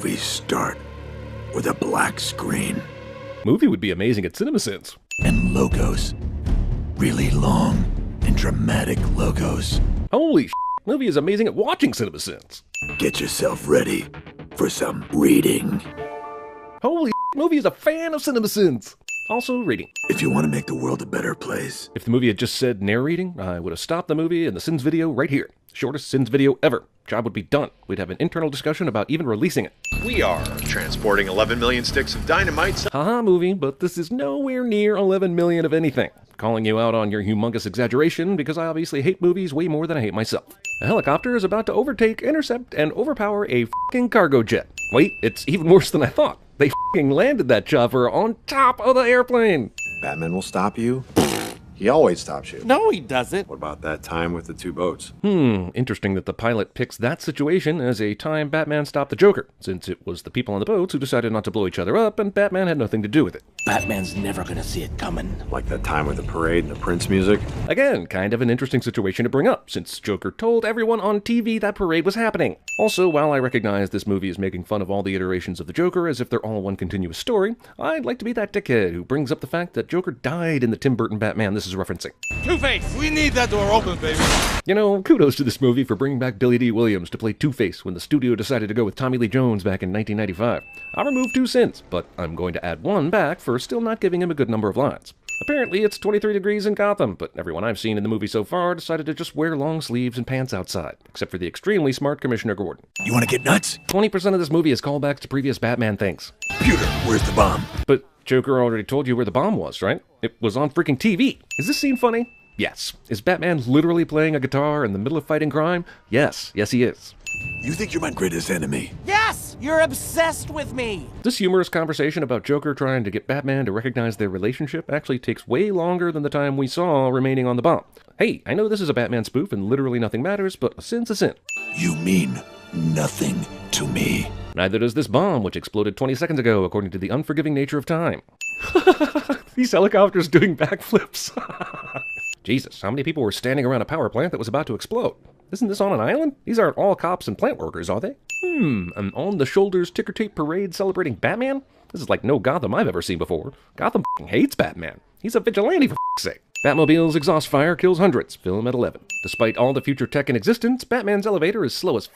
movies start with a black screen. Movie would be amazing at CinemaSins. And logos. Really long and dramatic logos. Holy shit, movie is amazing at watching CinemaSins. Get yourself ready for some reading. Holy shit, movie is a fan of CinemaSins. Also reading. If you want to make the world a better place. If the movie had just said narrating, I would have stopped the movie and the Sins video right here. Shortest Sins video ever. Job would be done. We'd have an internal discussion about even releasing it. We are transporting 11 million sticks of dynamite. Haha movie, but this is nowhere near 11 million of anything. Calling you out on your humongous exaggeration because I obviously hate movies way more than I hate myself. A helicopter is about to overtake, intercept, and overpower a f***ing cargo jet. Wait, it's even worse than I thought. They f***ing landed that chopper on top of the airplane. Batman will stop you. He always stops you. No, he doesn't. What about that time with the two boats? Interesting that the pilot picks that situation as a time Batman stopped the Joker, since it was the people on the boats who decided not to blow each other up, and Batman had nothing to do with it. Batman's never gonna see it coming. Like that time with the parade and the Prince music? Again, kind of an interesting situation to bring up, since Joker told everyone on TV that parade was happening. Also, while I recognize this movie is making fun of all the iterations of the Joker as if they're all one continuous story, I'd like to be that dickhead who brings up the fact that Joker died in the Tim Burton Batman this is referencing. Two-Face, we need that door open, baby. You know, kudos to this movie for bringing back Billy D. Williams to play Two-Face when the studio decided to go with Tommy Lee Jones back in 1995. I'll remove 2 sins, but I'm going to add 1 back for still not giving him a good number of lines. Apparently it's 23 degrees in Gotham, but everyone I've seen in the movie so far decided to just wear long sleeves and pants outside, except for the extremely smart Commissioner Gordon. You want to get nuts? 20% of this movie is callbacks to previous Batman things. Computer, where's the bomb? But Joker already told you where the bomb was, right? It was on freaking TV. Is this scene funny? Yes. Is Batman literally playing a guitar in the middle of fighting crime? Yes. Yes, he is. You think you're my greatest enemy? Yes! You're obsessed with me! This humorous conversation about Joker trying to get Batman to recognize their relationship actually takes way longer than the time we saw remaining on the bomb. Hey, I know this is a Batman spoof and literally nothing matters, but a sin's a sin. You mean nothing to me. Neither does this bomb, which exploded 20 seconds ago, according to the unforgiving nature of time. These helicopters doing backflips. Jesus, how many people were standing around a power plant that was about to explode? Isn't this on an island? These aren't all cops and plant workers, are they? An on-the-shoulders ticker tape parade celebrating Batman? This is like no Gotham I've ever seen before. Gotham f***ing hates Batman. He's a vigilante for f***'s sake. Batmobile's exhaust fire kills hundreds. Film at 11. Despite all the future tech in existence, Batman's elevator is slow as f***.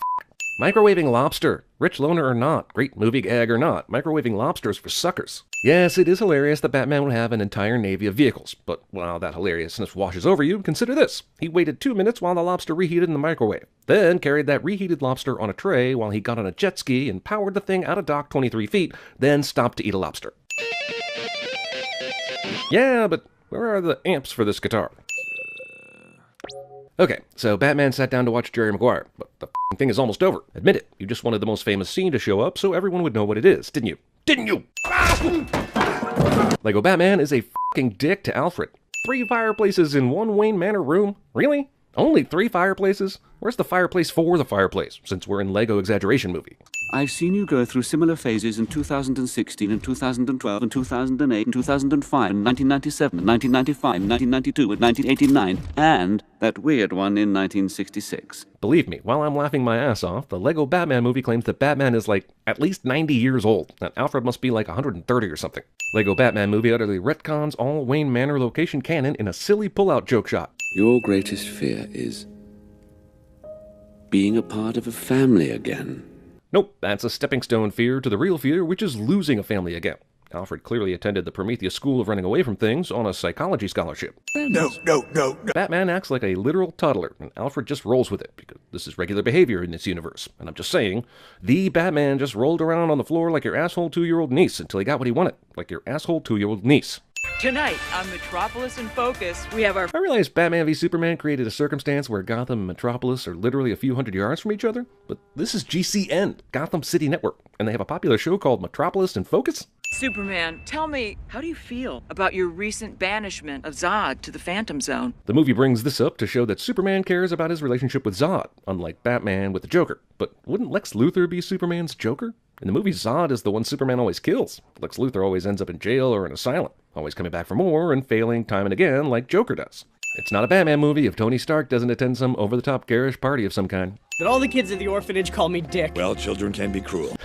Microwaving lobster. Rich loner or not, great movie gag or not, microwaving lobsters for suckers. Yes, it is hilarious that Batman would have an entire navy of vehicles, but while that hilariousness washes over you, consider this. He waited 2 minutes while the lobster reheated in the microwave, then carried that reheated lobster on a tray while he got on a jet ski and powered the thing out of dock 23 feet, then stopped to eat a lobster. Yeah, but where are the amps for this guitar? Okay, so Batman sat down to watch Jerry Maguire, but the thing is almost over. Admit it, you just wanted the most famous scene to show up so everyone would know what it is, didn't you? Didn't you? Lego Batman is a f***ing dick to Alfred. 3 fireplaces in one Wayne Manor room? Really? Only 3 fireplaces? Where's the fireplace for the fireplace, since we're in Lego exaggeration movie? I've seen you go through similar phases in 2016 and 2012 and 2008 and 2005 and 1997 and 1995 and 1992 and 1989 and that weird one in 1966. Believe me, while I'm laughing my ass off, the Lego Batman movie claims that Batman is like at least 90 years old, and Alfred must be like 130 or something. Lego Batman movie utterly retcons all Wayne Manor location canon in a silly pull-out joke shot. Your greatest fear is being a part of a family again. Nope, that's a stepping stone fear to the real fear, which is losing a family again. Alfred clearly attended the Prometheus School of Running Away from Things on a psychology scholarship. No. Batman acts like a literal toddler, and Alfred just rolls with it, because this is regular behavior in this universe. And I'm just saying, the Batman just rolled around on the floor like your asshole 2-year-old niece until he got what he wanted, like your asshole 2-year-old niece. Tonight on Metropolis in Focus, we have our... I realize Batman v Superman created a circumstance where Gotham and Metropolis are literally a few hundred yards from each other, but this is GCN, Gotham City Network, and they have a popular show called Metropolis in Focus. Superman, tell me, how do you feel about your recent banishment of Zod to the Phantom Zone? The movie brings this up to show that Superman cares about his relationship with Zod, unlike Batman with the Joker. But wouldn't Lex Luthor be Superman's Joker? In the movie, Zod is the one Superman always kills. Lex Luthor always ends up in jail or an asylum, always coming back for more and failing time and again like Joker does. It's not a Batman movie if Tony Stark doesn't attend some over-the-top garish party of some kind. But all the kids at the orphanage call me Dick. Well, children can be cruel.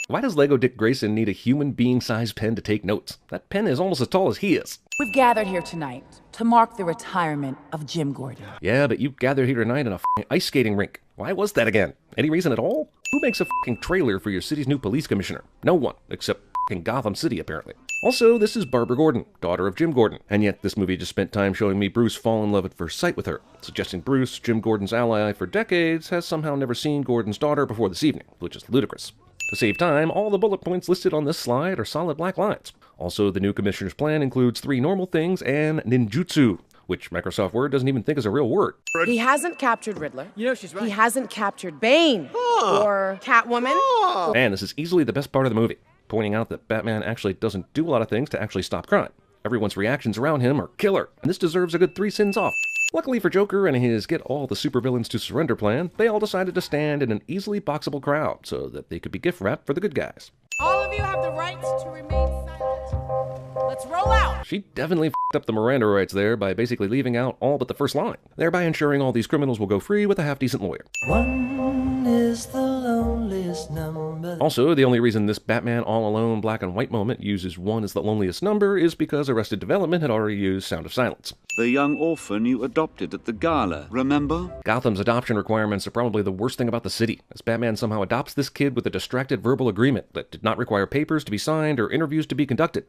Why does Lego Dick Grayson need a human being-sized pen to take notes? That pen is almost as tall as he is. We've gathered here tonight to mark the retirement of Jim Gordon. Yeah, but you gathered here tonight in a f***ing ice skating rink. Why was that again? Any reason at all? Who makes a f***ing trailer for your city's new police commissioner? No one, except f***ing Gotham City, apparently. Also, this is Barbara Gordon, daughter of Jim Gordon, and yet this movie just spent time showing me Bruce fall in love at first sight with her, suggesting Bruce, Jim Gordon's ally for decades, has somehow never seen Gordon's daughter before this evening, which is ludicrous. To save time, all the bullet points listed on this slide are solid black lines. Also, the new commissioner's plan includes 3 normal things and ninjutsu, which Microsoft Word doesn't even think is a real word. He hasn't captured Riddler. You know she's right. He hasn't captured Bane. Or Catwoman. And this is easily the best part of the movie, pointing out that Batman actually doesn't do a lot of things to actually stop crime. Everyone's reactions around him are killer, and this deserves a good 3 sins off. Luckily for Joker and his get all the supervillains to surrender plan, they all decided to stand in an easily boxable crowd so that they could be gift wrapped for the good guys. All of you have the right to remain silent. Let's roll out. She definitely f***ed up the Miranda rights there by basically leaving out all but the first line, thereby ensuring all these criminals will go free with a half-decent lawyer. One is the loneliest number. Also, the only reason this Batman all-alone black and white moment uses 1 as the loneliest number is because Arrested Development had already used Sound of Silence. The young orphan you adopted at the gala, remember? Gotham's adoption requirements are probably the worst thing about the city, as Batman somehow adopts this kid with a distracted verbal agreement that did not require papers to be signed or interviews to be conducted.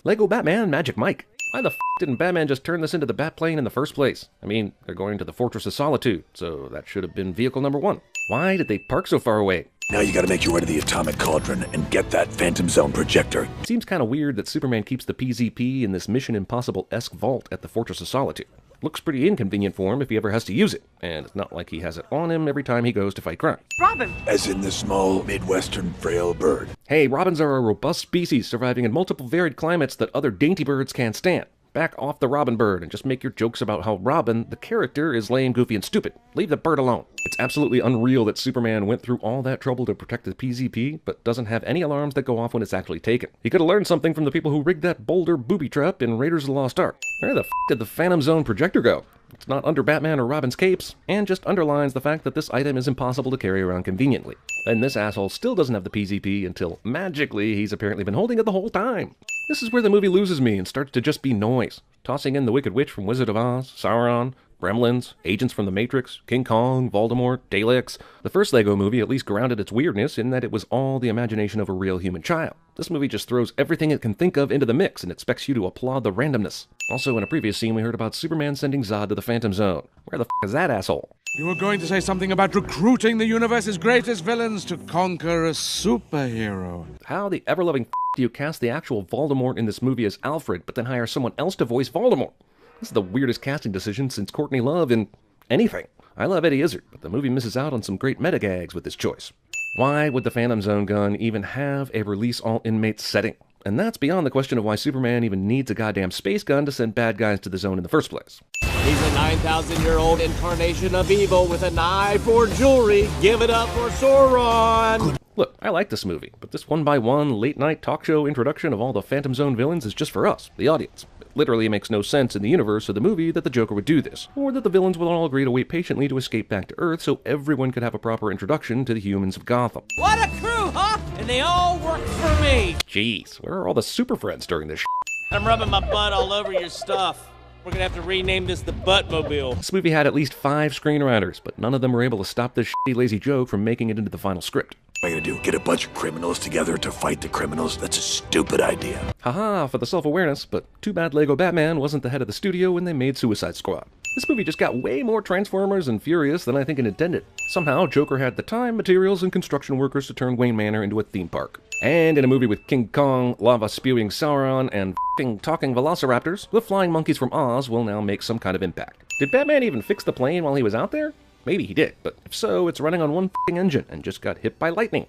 Lego Batman Magic Mike. Why the f*** didn't Batman just turn this into the Batplane in the first place? I mean, they're going to the Fortress of Solitude, so that should have been vehicle number 1. Why did they park so far away? Now you gotta make your way to the Atomic Cauldron and get that Phantom Zone projector. Seems kind of weird that Superman keeps the PZP in this Mission Impossible-esque vault at the Fortress of Solitude. Looks pretty inconvenient for him if he ever has to use it, and it's not like he has it on him every time he goes to fight crime. Robin! As in the small, Midwestern, frail bird. Hey, robins are a robust species surviving in multiple varied climates that other dainty birds can't stand. Back off the Robin bird and just make your jokes about how Robin, the character, is lame, goofy, and stupid. Leave the bird alone. It's absolutely unreal that Superman went through all that trouble to protect the PZP, but doesn't have any alarms that go off when it's actually taken. He could have learned something from the people who rigged that boulder booby trap in Raiders of the Lost Ark. Where the f*** did the Phantom Zone projector go? It's not under Batman or Robin's capes, and just underlines the fact that this item is impossible to carry around conveniently. And this asshole still doesn't have the PZP until, magically, he's apparently been holding it the whole time. This is where the movie loses me and starts to just be noise. Tossing in the Wicked Witch from Wizard of Oz, Sauron, Gremlins, Agents from the Matrix, King Kong, Voldemort, Daleks. The first Lego movie at least grounded its weirdness in that it was all the imagination of a real human child. This movie just throws everything it can think of into the mix and expects you to applaud the randomness. Also, in a previous scene we heard about Superman sending Zod to the Phantom Zone. Where the f*** is that asshole? You were going to say something about recruiting the universe's greatest villains to conquer a superhero. How the ever-loving f*** do you cast the actual Voldemort in this movie as Alfred, but then hire someone else to voice Voldemort? This is the weirdest casting decision since Courtney Love in anything. I love Eddie Izzard, but the movie misses out on some great meta-gags with this choice. Why would the Phantom Zone gun even have a release all inmates setting? And that's beyond the question of why Superman even needs a goddamn space gun to send bad guys to the zone in the first place. He's a 9,000-year-old incarnation of evil with an eye for jewelry. Give it up for Sauron! Look, I like this movie, but this one-by-one late-night talk show introduction of all the Phantom Zone villains is just for us, the audience. It literally makes no sense in the universe of the movie that the Joker would do this, or that the villains will all agree to wait patiently to escape back to Earth so everyone could have a proper introduction to the humans of Gotham. What a crew, huh? And they all work for me! Jeez, where are all the super friends during this I'm rubbing my butt all over your stuff. We're gonna have to rename this the Buttmobile. This movie had at least 5 screenwriters, but none of them were able to stop this shitty lazy joke from making it into the final script. What are you gonna do? Get a bunch of criminals together to fight the criminals? That's a stupid idea. Haha, for the self-awareness, but too bad Lego Batman wasn't the head of the studio when they made Suicide Squad. This movie just got way more Transformers and Furious than I think it intended. Somehow, Joker had the time, materials, and construction workers to turn Wayne Manor into a theme park. And in a movie with King Kong, lava-spewing Sauron, and f***ing talking velociraptors, the flying monkeys from Oz will now make some kind of impact. Did Batman even fix the plane while he was out there? Maybe he did, but if so, it's running on one f***ing engine and just got hit by lightning.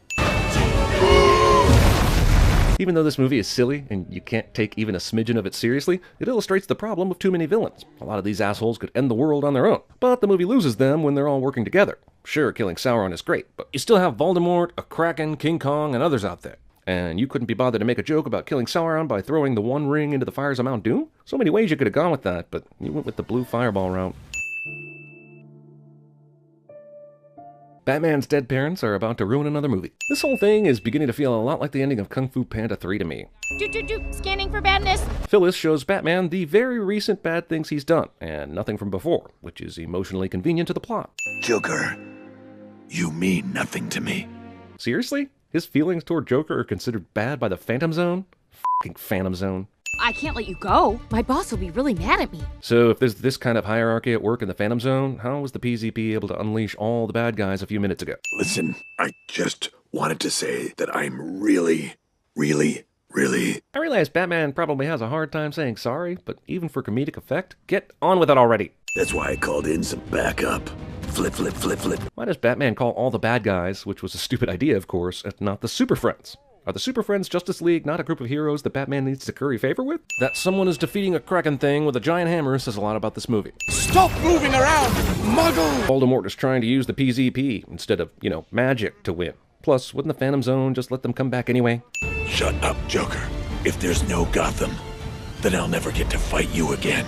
Even though this movie is silly, and you can't take even a smidgen of it seriously, it illustrates the problem of too many villains. A lot of these assholes could end the world on their own, but the movie loses them when they're all working together. Sure, killing Sauron is great, but you still have Voldemort, a Kraken, King Kong, and others out there. And you couldn't be bothered to make a joke about killing Sauron by throwing the One Ring into the fires of Mount Doom? So many ways you could have gone with that, but you went with the blue fireball route. Batman's dead parents are about to ruin another movie. This whole thing is beginning to feel a lot like the ending of Kung Fu Panda 3 to me. Scanning for badness. Phyllis shows Batman the very recent bad things he's done, and nothing from before, which is emotionally convenient to the plot. Joker, you mean nothing to me. Seriously? His feelings toward Joker are considered bad by the Phantom Zone? Fucking Phantom Zone. I can't let you go. My boss will be really mad at me. So if there's this kind of hierarchy at work in the Phantom Zone, how was the PZP able to unleash all the bad guys a few minutes ago? Listen, I just wanted to say that I'm really... I realize Batman probably has a hard time saying sorry, but even for comedic effect, get on with it already. That's why I called in some backup. Flip. Why does Batman call all the bad guys, which was a stupid idea of course, and not the Super Friends? Are the Super Friends Justice League not a group of heroes that Batman needs to curry favor with? That someone is defeating a Kraken thing with a giant hammer says a lot about this movie. Stop moving around, Muggle! Voldemort is trying to use the PZP instead of, magic to win. Plus, wouldn't the Phantom Zone just let them come back anyway? Shut up, Joker. If there's no Gotham, then I'll never get to fight you again.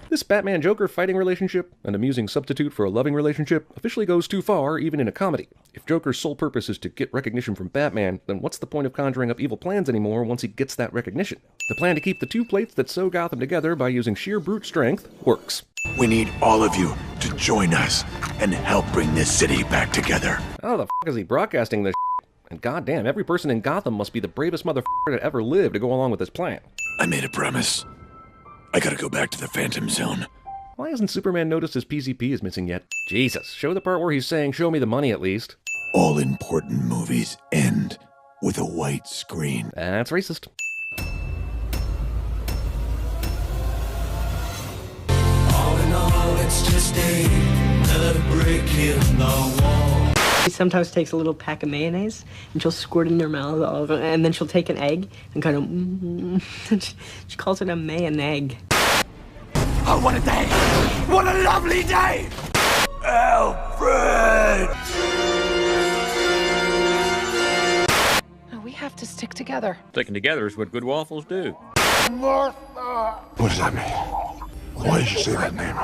This Batman-Joker fighting relationship, an amusing substitute for a loving relationship, officially goes too far, even in a comedy. If Joker's sole purpose is to get recognition from Batman, then what's the point of conjuring up evil plans anymore once he gets that recognition? The plan to keep the two plates that sew Gotham together by using sheer brute strength works. We need all of you to join us and help bring this city back together. How the f*** is he broadcasting this shit? And goddamn, every person in Gotham must be the bravest motherfucker that ever lived to go along with this plan. I made a promise. I gotta go back to the Phantom Zone. Why hasn't Superman noticed his PZP is missing yet? Jesus, show the part where he's saying, show me the money at least. All important movies end with a white screen. That's racist. All in all, it's just another brick in the wall. She sometimes takes a little pack of mayonnaise and she'll squirt it in her mouth, and then she'll take an egg and kind of, she calls it a may-and-egg. Oh, what a day! What a lovely day! Alfred! We have to stick together. Sticking together is what good waffles do. Martha! What does that mean? Why did you say that name?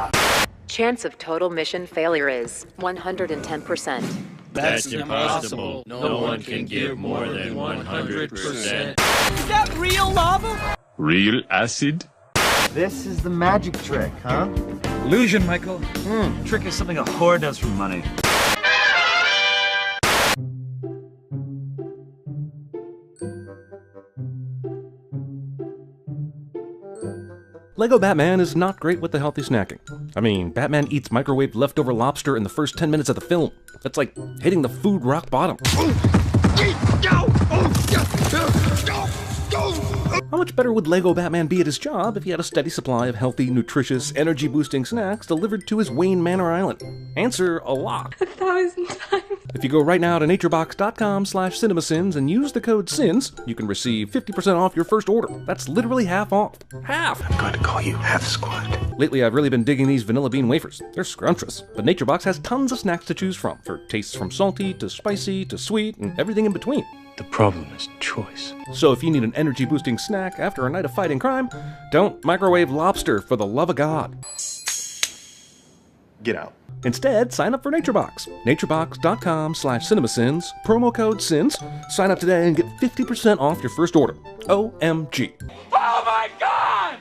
Chance of total mission failure is 110%. That's impossible. No one can give more than 100%. Is that real lava? Real acid? This is the magic trick, huh? Illusion, Michael. Trick is something a whore does for money. Lego Batman is not great with the healthy snacking. I mean, Batman eats microwaved leftover lobster in the first 10 minutes of the film. That's like hitting the food rock bottom. How much better would Lego Batman be at his job if he had a steady supply of healthy, nutritious, energy-boosting snacks delivered to his Wayne Manor Island? Answer, a lot. 1,000 times. If you go right now to naturebox.com/cinemasins and use the code SINS, you can receive 50% off your first order. That's literally half off. Half! I'm going to call you Half Squad. Lately, I've really been digging these vanilla bean wafers. They're scrumptious, but NatureBox has tons of snacks to choose from, for tastes from salty to spicy to sweet and everything in between. The problem is choice. So if you need an energy-boosting snack after a night of fighting crime, don't microwave lobster for the love of God. Get out. Instead, sign up for NatureBox. naturebox.com/cinemasins, promo code SINS. Sign up today and get 50% off your first order. OMG. Oh my God!